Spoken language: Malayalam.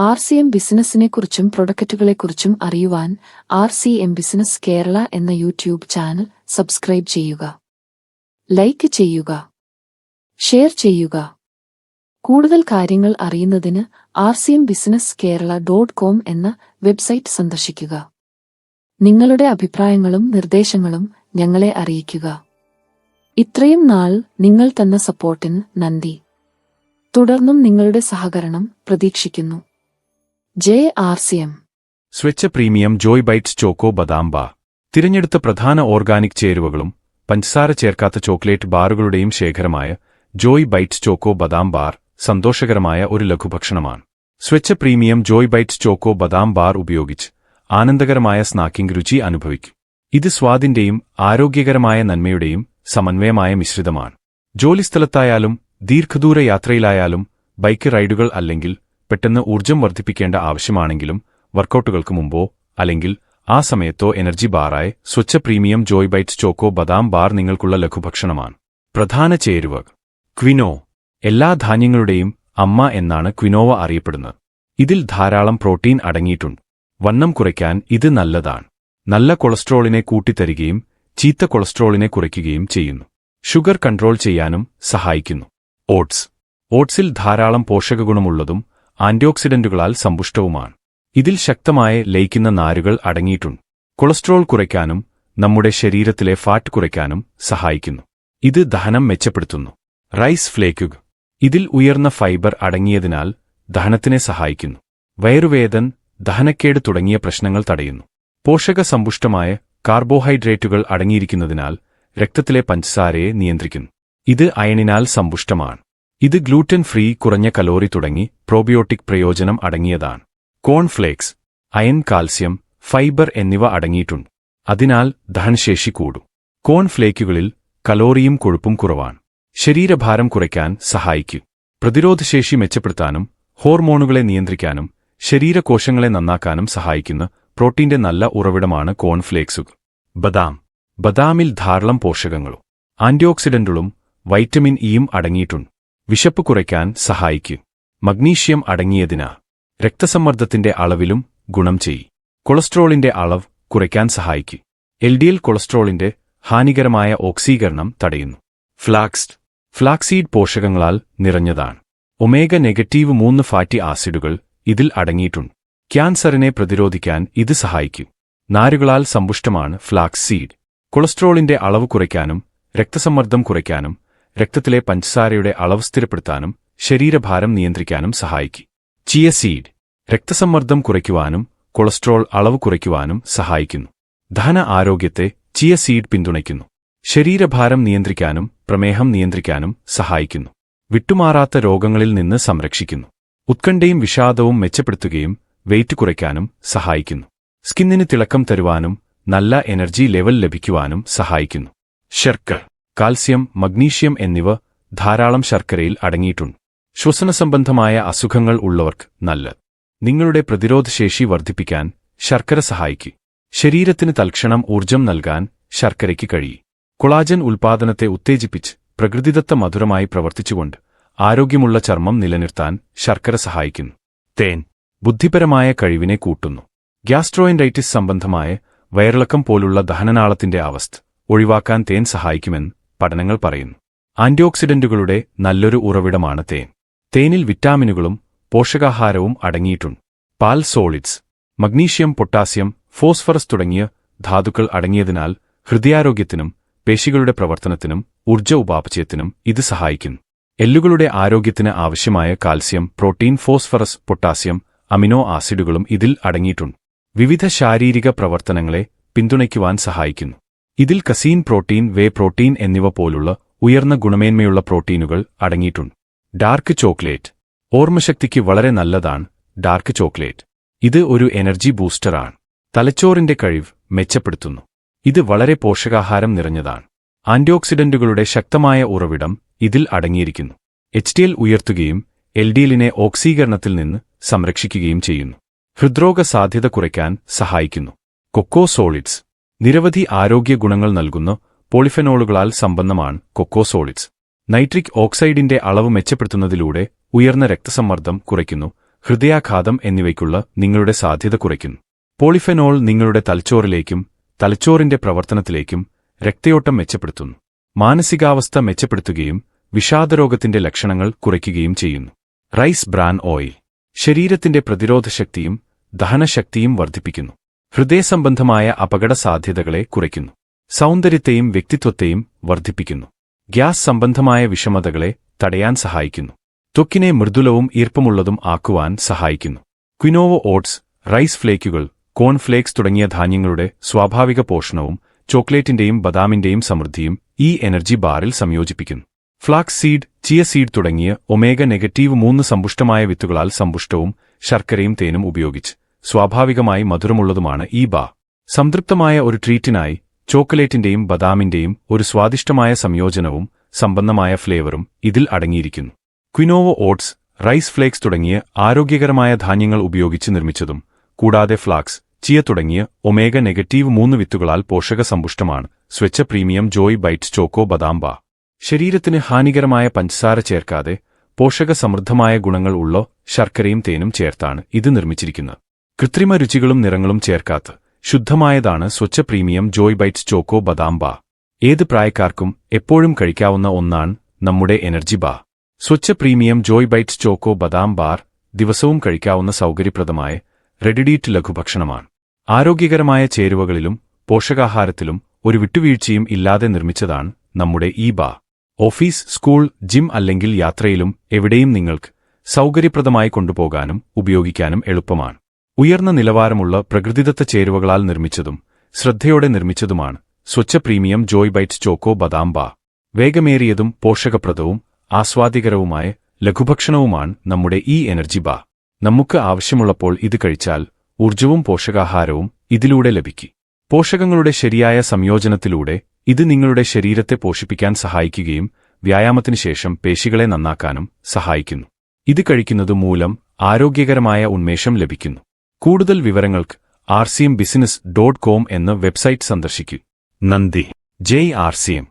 RCM ബിസിനസിനെക്കുറിച്ചും പ്രൊഡക്റ്റുകളെക്കുറിച്ചും അറിയുവാൻ RCM ബിസിനസ് കേരള എന്ന യൂട്യൂബ് ചാനൽ സബ്സ്ക്രൈബ് ചെയ്യുക. ലൈക്ക് ചെയ്യുക. ഷെയർ ചെയ്യുക. കൂടുതൽ കാര്യങ്ങൾ അറിയുന്നതിന് rcmbusinesskerala.com എന്ന വെബ്സൈറ്റ് സന്ദർശിക്കുക. നിങ്ങളുടെ അഭിപ്രായങ്ങളും നിർദ്ദേശങ്ങളും ഞങ്ങളെ അറിയിക്കുക. ഇത്രയും നാൾ നിങ്ങൾ തന്ന സപ്പോർട്ടിന് നന്ദി. തുടർന്നും നിങ്ങളുടെ സഹകരണം പ്രതീക്ഷിക്കുന്നു. RCM Swachh Premium Joy Bites Choco Badam Bar. തിരഞ്ഞെടുത്ത പ്രധാന ഓർഗാനിക് ചേരുവകളും പഞ്ചസാര ചേർക്കാത്ത ചോക്ലേറ്റ് ബാറുകളുടെയും ശേഖരമായ Joy Bites Choco Badam Bar സന്തോഷകരമായ ഒരു ലഘുഭക്ഷണമാണ്. Swachh Premium Joy Bites Choco Badam Bar ഉപയോഗിച്ച് ആനന്ദകരമായ സ്നാക്കിംഗ് രുചി അനുഭവിക്കും. ഇത് സ്വാദിന്റെയും ആരോഗ്യകരമായ നന്മയുടെയും സമന്വയമായ മിശ്രിതമാണ്. ജോലിസ്ഥലത്തായാലും ദീർഘദൂര യാത്രയിലായാലും ബൈക്ക് റൈഡുകൾ അല്ലെങ്കിൽ പെട്ടെന്ന് ഊർജ്ജം വർദ്ധിപ്പിക്കേണ്ട ആവശ്യമാണെങ്കിലും വർക്കൌട്ടുകൾക്ക് മുമ്പോ അല്ലെങ്കിൽ ആ സമയത്തോ എനർജി ബാറായ Swachh Premium Joy Bites Choco Badam Bar നിങ്ങൾക്കുള്ള ലഘുഭക്ഷണമാണ്. പ്രധാന ചേരുവ ക്വിനോ. എല്ലാ ധാന്യങ്ങളുടെയും അമ്മ എന്നാണ് ക്വിനോവ അറിയപ്പെടുന്നത്. ഇതിൽ ധാരാളം പ്രോട്ടീൻ അടങ്ങിയിട്ടുണ്ട്. വണ്ണം കുറയ്ക്കാൻ ഇത് നല്ലതാണ്. നല്ല കൊളസ്ട്രോളിനെ കൂട്ടിത്തരികയും ചീത്ത കൊളസ്ട്രോളിനെ കുറയ്ക്കുകയും ചെയ്യുന്നു. ഷുഗർ കൺട്രോൾ ചെയ്യാനും സഹായിക്കുന്നു. ഓട്സ്. ഓട്സിൽ ധാരാളം പോഷകഗുണമുള്ളതും ആന്റിയോക്സിഡന്റുകളാൽ സമ്പുഷ്ടവുമാണ്. ഇതിൽ ശക്തമായ ലയിക്കുന്ന നാരുകൾ അടങ്ങിയിട്ടുണ്ട്. കൊളസ്ട്രോൾ കുറയ്ക്കാനും നമ്മുടെ ശരീരത്തിലെ ഫാറ്റ് കുറയ്ക്കാനും സഹായിക്കുന്നു. ഇത് ദഹനം മെച്ചപ്പെടുത്തുന്നു. റൈസ് ഫ്ലേക്കുകൾ. ഇതിൽ ഉയർന്ന ഫൈബർ അടങ്ങിയതിനാൽ ദഹനത്തിനെ സഹായിക്കുന്നു. വയറുവേദന, ദഹനക്കേട് തുടങ്ങിയ പ്രശ്നങ്ങൾ തടയുന്നു. പോഷകസമ്പുഷ്ടമായ കാർബോഹൈഡ്രേറ്റുകൾ അടങ്ങിയിരിക്കുന്നതിനാൽ രക്തത്തിലെ പഞ്ചസാരയെ നിയന്ത്രിക്കുന്നു. ഇത് അയണിനാൽ സമ്പുഷ്ടമാണ്. ഇത് ഗ്ലൂറ്റൻ ഫ്രീ, കുറഞ്ഞ കലോറി തുടങ്ങി പ്രോബയോട്ടിക് പ്രയോജനം അടങ്ങിയതാണ്. കോൺഫ്ലേക്സ്. അയൺ, കാൽസ്യം, ഫൈബർ എന്നിവ അടങ്ങിയിട്ടുണ്ട്. അതിനാൽ ദഹനശേഷി കൂടും. കോൺഫ്ലേക്കുകളിൽ കലോറിയും കൊഴുപ്പും കുറവാണ്. ശരീരഭാരം കുറയ്ക്കാൻ സഹായിക്കും. പ്രതിരോധശേഷി മെച്ചപ്പെടുത്താനും ഹോർമോണുകളെ നിയന്ത്രിക്കാനും ശരീരകോശങ്ങളെ നന്നാക്കാനും സഹായിക്കുന്ന പ്രോട്ടീന്റെ നല്ല ഉറവിടമാണ് കോൺഫ്ലേക്സുകൾ. ബദാം. ബദാമിൽ ധാരാളം പോഷകങ്ങളും ആന്റിയോക്സിഡന്റുകളും വൈറ്റമിൻ ഇയും അടങ്ങിയിട്ടുണ്ട്. വിശപ്പ് കുറയ്ക്കാൻ സഹായിക്കും. മഗ്നീഷ്യം അടങ്ങിയതിനാൽ രക്തസമ്മർദ്ദത്തിന്റെ അളവിലും ഗുണം ചെയ്യും. കൊളസ്ട്രോളിന്റെ അളവ് കുറയ്ക്കാൻ സഹായിക്കും. LDL കൊളസ്ട്രോളിന്റെ ഹാനികരമായ ഓക്സീകരണം തടയുന്നു. ഫ്ലാക്സീഡ് പോഷകങ്ങളാൽ നിറഞ്ഞതാണ്. ഒമേഗ -3 ഫാറ്റി ആസിഡുകൾ ഇതിൽ അടങ്ങിയിട്ടുണ്ട്. ക്യാൻസറിനെ പ്രതിരോധിക്കാൻ ഇത് സഹായിക്കും. നാരുകളാൽ സമ്പുഷ്ടമാണ് ഫ്ലാക്സ് സീഡ്. കൊളസ്ട്രോളിന്റെ അളവ് കുറയ്ക്കാനും രക്തസമ്മർദ്ദം കുറയ്ക്കാനും രക്തത്തിലെ പഞ്ചസാരയുടെ അളവ് സ്ഥിരപ്പെടുത്താനും ശരീരഭാരം നിയന്ത്രിക്കാനും സഹായിക്കും. Chia seed. രക്തസമ്മർദ്ദം കുറയ്ക്കുവാനും കൊളസ്ട്രോൾ അളവ് കുറയ്ക്കുവാനും സഹായിക്കുന്നു. ദഹന ആരോഗ്യത്തെ ചിയ സീഡ് പിന്തുണയ്ക്കുന്നു. ശരീരഭാരം നിയന്ത്രിക്കാനും പ്രമേഹം നിയന്ത്രിക്കാനും സഹായിക്കുന്നു. വിട്ടുമാറാത്ത രോഗങ്ങളിൽ നിന്ന് സംരക്ഷിക്കുന്നു. ഉത്കണ്ഠയും വിഷാദവും മെച്ചപ്പെടുത്തുകയും വെയിറ്റ് കുറയ്ക്കാനും സഹായിക്കുന്നു. സ്കിന്നിന് തിളക്കം തരുവാനും നല്ല എനർജി ലെവൽ ലഭിക്കുവാനും സഹായിക്കുന്നു. ശർക്കര. കാൽസ്യം, മഗ്നീഷ്യം എന്നിവ ധാരാളം ശർക്കരയിൽ അടങ്ങിയിട്ടുണ്ട്. ശ്വസനസംബന്ധമായ അസുഖങ്ങൾ ഉള്ളവർക്ക് നല്ലത്. നിങ്ങളുടെ പ്രതിരോധശേഷി വർദ്ധിപ്പിക്കാൻ ശർക്കര സഹായിക്കും. ശരീരത്തിന് തൽക്ഷണം ഊർജ്ജം നൽകാൻ ശർക്കരയ്ക്ക് കഴിയും. കൊളാജൻ ഉൽപ്പാദനത്തെ ഉത്തേജിപ്പിച്ച് പ്രകൃതിദത്ത മധുരമായി പ്രവർത്തിച്ചുകൊണ്ട് ആരോഗ്യമുള്ള ചർമ്മം നിലനിർത്താൻ ശർക്കര സഹായിക്കുന്നു. തേൻ. ബുദ്ധിപരമായ കഴിവിനെ കൂട്ടുന്നു. ഗ്യാസ്ട്രോഎൻറ്റൈറ്റിസ് സംബന്ധമായ വയറിളക്കം പോലുള്ള ദഹനനാളത്തിന്റെ അവസ്ഥ ഒഴിവാക്കാൻ തേൻ സഹായിക്കുമെന്ന് പഠനങ്ങൾ പറയുന്നു. ആന്റിയോക്സിഡന്റുകളുടെ നല്ലൊരു ഉറവിടമാണ് തേൻ. തേനിൽ വിറ്റാമിനുകളും പോഷകാഹാരവും അടങ്ങിയിട്ടുണ്ട്. പാൽ സോളിഡ്സ്. മഗ്നീഷ്യം, പൊട്ടാസ്യം, ഫോസ്ഫറസ് തുടങ്ങിയ ധാതുക്കൾ അടങ്ങിയതിനാൽ ഹൃദയാരോഗ്യത്തിനും പേശികളുടെ പ്രവർത്തനത്തിനും ഊർജ്ജ ഉപാപചയത്തിനും ഇത് സഹായിക്കുന്നു. എല്ലുകളുടെ ആരോഗ്യത്തിന് ആവശ്യമായ calcium, protein, phosphorus, potassium, amino ആസിഡുകളും ഇതിൽ അടങ്ങിയിട്ടുണ്ട്. വിവിധ ശാരീരിക പ്രവർത്തനങ്ങളെ പിന്തുണയ്ക്കുവാൻ സഹായിക്കുന്നു. ഇതിൽ കസീൻ പ്രോട്ടീൻ, വേ പ്രോട്ടീൻ എന്നിവ പോലുള്ള ഉയർന്ന ഗുണമേന്മയുള്ള പ്രോട്ടീനുകൾ അടങ്ങിയിട്ടുണ്ട്. Dark chocolate. ഓർമ്മശക്തിക്ക് വളരെ നല്ലതാണ് ഡാർക്ക് ചോക്ലേറ്റ്. ഇത് ഒരു എനർജി ബൂസ്റ്ററാണ്. തലച്ചോറിന്റെ കഴിവ് മെച്ചപ്പെടുത്തുന്നു. ഇത് വളരെ പോഷകാഹാരം നിറഞ്ഞതാണ്. ആന്റിയോക്സിഡന്റുകളുടെ ശക്തമായ ഉറവിടം ഇതിൽ അടങ്ങിയിരിക്കുന്നു. HDL ഉയർത്തുകയും LDLനെ ഓക്സീകരണത്തിൽ നിന്ന് സംരക്ഷിക്കുകയും ചെയ്യുന്നു. ഹൃദ്രോഗ സാധ്യത കുറയ്ക്കാൻ സഹായിക്കുന്നു. Cocoa solids. നിരവധി ആരോഗ്യ ഗുണങ്ങൾ നൽകുന്ന പോളിഫെനോളുകളാൽ സമ്പന്നമാണ് കൊക്കോ സോളിഡ്സ്. നൈട്രിക് ഓക്സൈഡിന്റെ അളവ് മെച്ചപ്പെടുത്തുന്നതിലൂടെ ഉയർന്ന രക്തസമ്മർദ്ദം കുറയ്ക്കുന്നു, ഹൃദയാഘാതം എന്നിവയ്ക്കുള്ള നിങ്ങളുടെ സാധ്യത കുറയ്ക്കുന്നു. പോളിഫെനോൾ നിങ്ങളുടെ തലച്ചോറിലേക്കും തലച്ചോറിന്റെ പ്രവർത്തനത്തിലേക്കും രക്തയോട്ടം മെച്ചപ്പെടുത്തുന്നു. മാനസികാവസ്ഥ മെച്ചപ്പെടുത്തുകയും വിഷാദരോഗത്തിന്റെ ലക്ഷണങ്ങൾ കുറയ്ക്കുകയും ചെയ്യുന്നു. റൈസ് ബ്രാൻ ഓയിൽ ശരീരത്തിന്റെ പ്രതിരോധശക്തിയും ദഹനശക്തിയും വർദ്ധിപ്പിക്കുന്നു. ഹൃദയസംബന്ധമായ അപകടസാധ്യതകളെ കുറയ്ക്കുന്നു. സൗന്ദര്യത്തെയും വ്യക്തിത്വത്തെയും വർദ്ധിപ്പിക്കുന്നു. ഗ്യാസ് സംബന്ധമായ വിഷമതകളെ തടയാൻ സഹായിക്കുന്നു. ത്വക്കിനെ മൃദുലവും ഈർപ്പമുള്ളതും ആക്കുവാൻ സഹായിക്കുന്നു. ക്വിനോവ ഓട്സ്, റൈസ് ഫ്ലേക്കുകൾ, കോൺഫ്ലേക്സ് തുടങ്ങിയ ധാന്യങ്ങളുടെ സ്വാഭാവിക പോഷണവും ചോക്ലേറ്റിന്റെയും ബദാമിന്റെയും സമൃദ്ധിയും ഈ എനർജി ബാറിൽ സംയോജിപ്പിക്കുന്നു. ഫ്ലാക്സ് സീഡ്, ചിയ സീഡ് തുടങ്ങിയ -3 സമ്പുഷ്ടമായ വിത്തുകളാൽ സമ്പുഷ്ടവും ശർക്കരയും തേനും ഉപയോഗിച്ച് സ്വാഭാവികമായി മധുരമുള്ളതുമാണ് ഈ ബാർ. സംതൃപ്തമായ ഒരു ട്രീറ്റിനായി ചോക്ലേറ്റിന്റെയും ബദാമിന്റെയും ഒരു സ്വാദിഷ്ടമായ സംയോജനവും സമ്പന്നമായ ഫ്ലേവറും ഇതിൽ അടങ്ങിയിരിക്കുന്നു. ക്വിനോവ ഓട്സ്, റൈസ് ഫ്ലേക്സ് തുടങ്ങിയ ആരോഗ്യകരമായ ധാന്യങ്ങൾ ഉപയോഗിച്ച് നിർമ്മിച്ചതും കൂടാതെ ഫ്ലാക്സ്, ചിയ തുടങ്ങിയ -3 വിത്തുകളാൽ പോഷകസമ്പുഷ്ടമാണ് Swachh Premium Joy Bites Choco Badam Bar. ശരീരത്തിന് ഹാനികരമായ പഞ്ചസാര ചേർക്കാതെ പോഷകസമൃദ്ധമായ ഗുണങ്ങൾ ഉള്ള ശർക്കരയും തേനും ചേർത്താണ് ഇത് നിർമ്മിച്ചിരിക്കുന്നത്. കൃത്രിമ രുചികളും നിറങ്ങളും ചേർക്കാത്ത ശുദ്ധമായതാണ് Swachh Premium Joy Bites Choco Badam Bar. ഏത് പ്രായക്കാർക്കും എപ്പോഴും കഴിക്കാവുന്ന ഒന്നാണ് നമ്മുടെ energy bar. Swachh Premium Joy Bites Choco Badam Bar ദിവസവും കഴിക്കാവുന്ന സൗകര്യപ്രദമായ റെഡിഡീറ്റ് ലഘുഭക്ഷണമാണ്. ആരോഗ്യകരമായ ചേരുവകളിലും പോഷകാഹാരത്തിലും ഒരു വിട്ടുവീഴ്ചയും ഇല്ലാതെ നിർമ്മിച്ചതാണ് നമ്മുടെ ഈ ബാർ. ഓഫീസ്, സ്കൂൾ, ജിം അല്ലെങ്കിൽ യാത്രയിലും എവിടെയും നിങ്ങൾക്ക് സൗകര്യപ്രദമായി കൊണ്ടുപോകാനും ഉപയോഗിക്കാനും എളുപ്പമാണ്. ഉയർന്ന നിലവാരമുള്ള പ്രകൃതിദത്ത ചേരുവകളാൽ നിർമ്മിച്ചതും ശ്രദ്ധയോടെ നിർമ്മിച്ചതുമാണ് Swachh Premium Joy Bites Choco Badam Bar. വേഗമേറിയതും പോഷകപ്രദവും ആസ്വാദികരവുമായ ലഘുഭക്ഷണവുമാണ് നമ്മുടെ ഈ എനർജി ബാർ. നമുക്ക് ആവശ്യമുള്ളപ്പോൾ ഇത് കഴിച്ചാൽ ഊർജ്ജവും പോഷകാഹാരവും ഇതിലൂടെ ലഭിക്കും. പോഷകങ്ങളുടെ ശരിയായ സംയോജനത്തിലൂടെ ഇത് നിങ്ങളുടെ ശരീരത്തെ പോഷിപ്പിക്കാൻ സഹായിക്കുകയും വ്യായാമത്തിനു ശേഷം പേശികളെ നന്നാക്കാനും സഹായിക്കുന്നു. ഇത് കഴിക്കുന്നത് മൂലം ആരോഗ്യകരമായ ഉന്മേഷം ലഭിക്കുന്നു. കൂടുതൽ വിവരങ്ങൾക്ക് rcmbusiness.com എന്ന വെബ്സൈറ്റ് സന്ദർശിക്കൂ. നന്ദി. ജയ് RCM.